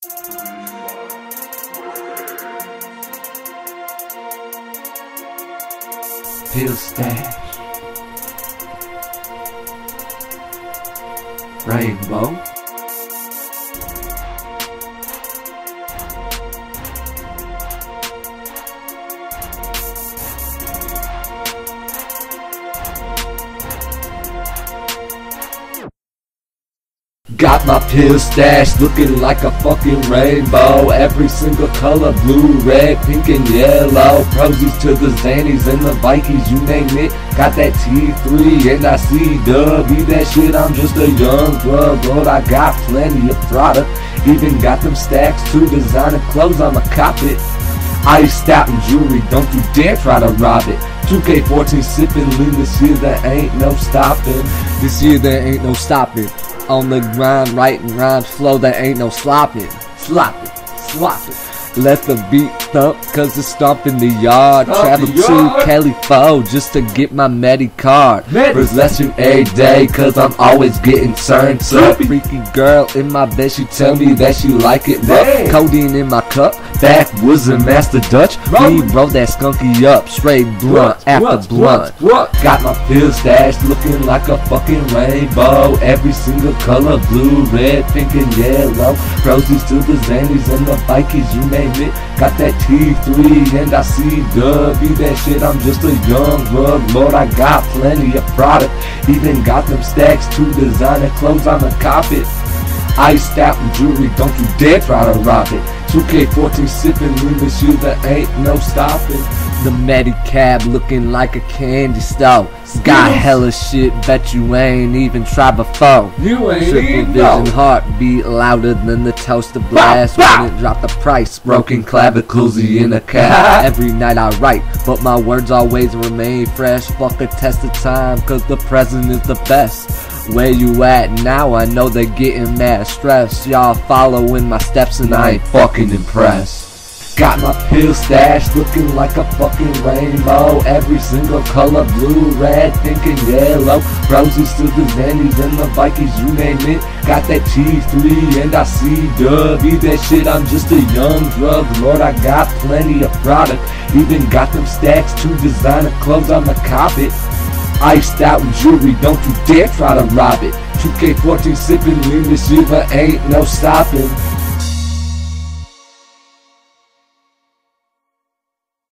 Pill stash, rainbow. Got my pill stash looking like a fucking rainbow. Every single color, blue, red, pink, and yellow. Prosies to the Xannies and the Vikings, you name it. Got that T3 and I see W. That shit, I'm just a young thug, but I got plenty of product. Even got them stacks to designer clothes, I'ma cop it. Iced out in jewelry, don't you dare try to rob it. 2K14 sipping lean, this year there ain't no stopping. This year there ain't no stopping. On the grind, writing rhymes, flow, there ain't no slopping. Slop it, slop it. Let the beat thump, cause it's stomp in the yard. Travel to California just to get my Medi card. Possession every day, cause I'm always getting turned up. Freaky girl in my bed, she tell me that she like it rough. Codeine in my cup, backwoods and Master Dutch. We rolled that skunky up, straight blunt after blunt. Got my pill stash looking like a fucking rainbow. Every single color, blue, red, pink, and yellow. Prosies to the Xannies and the Vikings, you name it. Got that T3 and I see W. That shit, I'm just a young rug lord, I got plenty of product. Even got them stacks to designer clothes, I'ma cop it. Iced out in jewelry, don't you dare try to rob it. 2K14 sipping lean, this year there ain't no stopping. The Medicab looking like a candy store. Got hella shit, bet you ain't even tried before. You ain't Triple vision heartbeat louder than the toaster blast. When it dropped the price, broken clavicles in a cab. Every night I write, but my words always remain fresh. Fuck a test of time, cause the present is the best. Where you at now? I know they're getting mad stressed. Y'all following my steps and I ain't fucking impressed. Got my pill stash looking like a fucking rainbow. Every single color, blue, red, pink, and yellow. Prosies to the Xannies and the Vikings, you name it. Got that T3 and I see W. That shit, I'm just a young drug lord, I got plenty of product. Even got them stacks to designer clothes, I'ma cop it. Iced out in jewelry, don't you dare try to rob it. 2K14 sipping lean, this year there ain't no stopping.